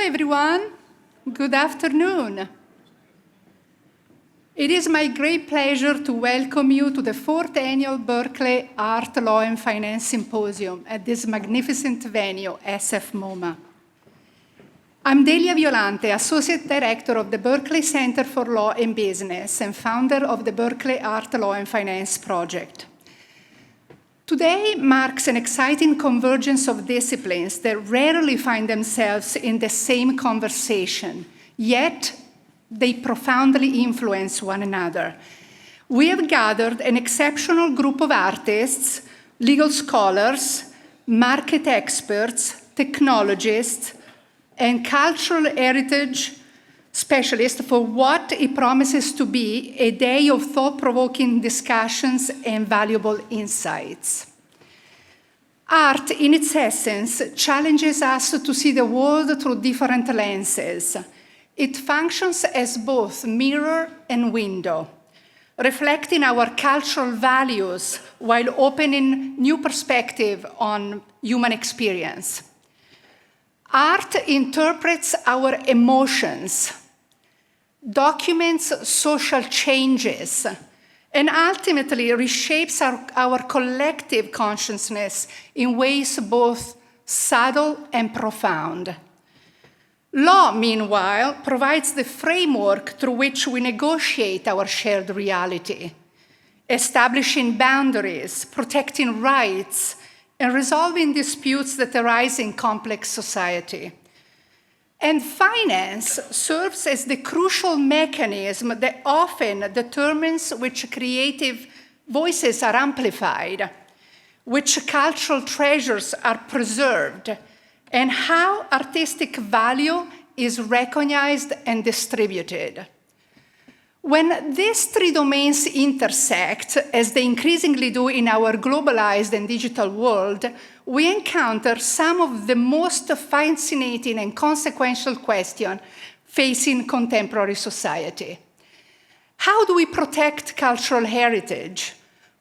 everyone. Good afternoon. It is my great pleasure to welcome you to the 4th Annual Berkeley Art, Law, and Finance Symposium at this magnificent venue, SF MoMA. I'm Delia Violante, Associate Director of the Berkeley Center for Law and Business and founder of the Berkeley Art, Law, and Finance Project. Today marks an exciting convergence of disciplines that rarely find themselves in the same conversation, yet they profoundly influence one another. We have gathered an exceptional group of artists, legal scholars, market experts, technologists, and cultural heritage specialists for what it promises to be a day of thought-provoking discussions and valuable insights. Art, in its essence, challenges us to see the world through different lenses. It functions as both mirror and window, reflecting our cultural values while opening new perspective on human experience. Art interprets our emotions, documents social changes, and ultimately reshapes our collective consciousness in ways both subtle and profound. Law, meanwhile, provides the framework through which we negotiate our shared reality, establishing boundaries, protecting rights, and resolving disputes that arise in complex society. And finance serves as the crucial mechanism that often determines which creative voices are amplified, which cultural treasures are preserved, and how artistic value is recognized and distributed. When these three domains intersect, as they increasingly do in our globalized and digital world, we encounter some of the most fascinating and consequential questions facing contemporary society. How do we protect cultural heritage?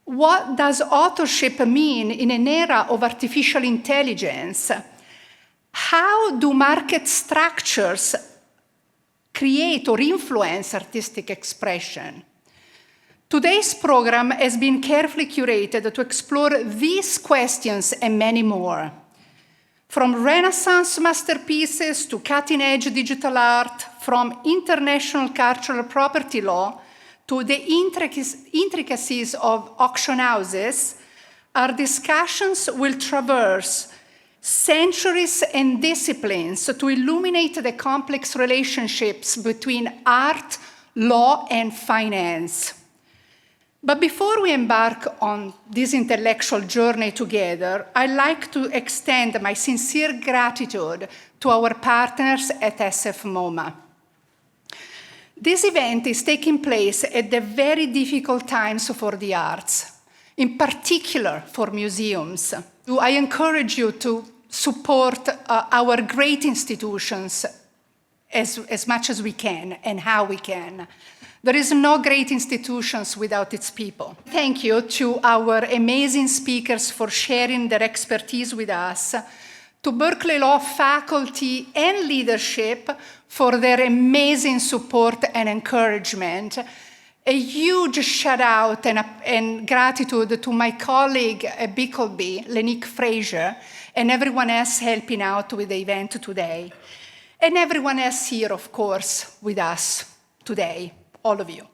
What does authorship mean in an era of artificial intelligence? How do market structures create or influence artistic expression? Today's program has been carefully curated to explore these questions and many more. From Renaissance masterpieces to cutting-edge digital art, from international cultural property law to the intricacies of auction houses, our discussions will traverse centuries and disciplines to illuminate the complex relationships between art, law, and finance. But before we embark on this intellectual journey together, I'd like to extend my sincere gratitude to our partners at SF MoMA. This event is taking place at the very difficult times for the arts, in particular for museums. I encourage you to support our great institutions as much as we can and how we can. There is no great institutions without its people. Thank you to our amazing speakers for sharing their expertise with us, to Berkeley Law faculty and leadership for their amazing support and encouragement. A huge shout out and gratitude to my colleague at Berkeley, Lenique Fraser, and everyone else helping out with the event today. And everyone else here, of course, with us today, all of you.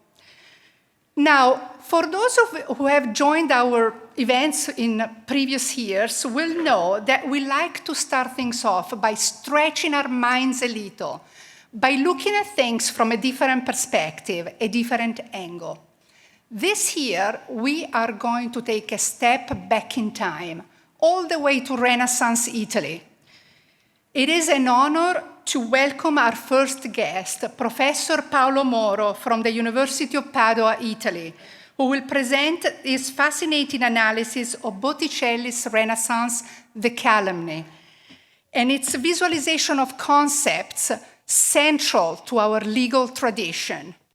Now, for those who have joined our events in previous years will know that we like to start things off by stretching our minds a little, by looking at things from a different perspective, a different angle. This year, we are going to take a step back in time, all the way to Renaissance Italy. It is an honor to welcome our first guest, Professor Paolo Moro from the University of Padua, Italy, who will present his fascinating analysis of Botticelli's Renaissance, The Calumny, and its visualization of concepts central to our legal tradition.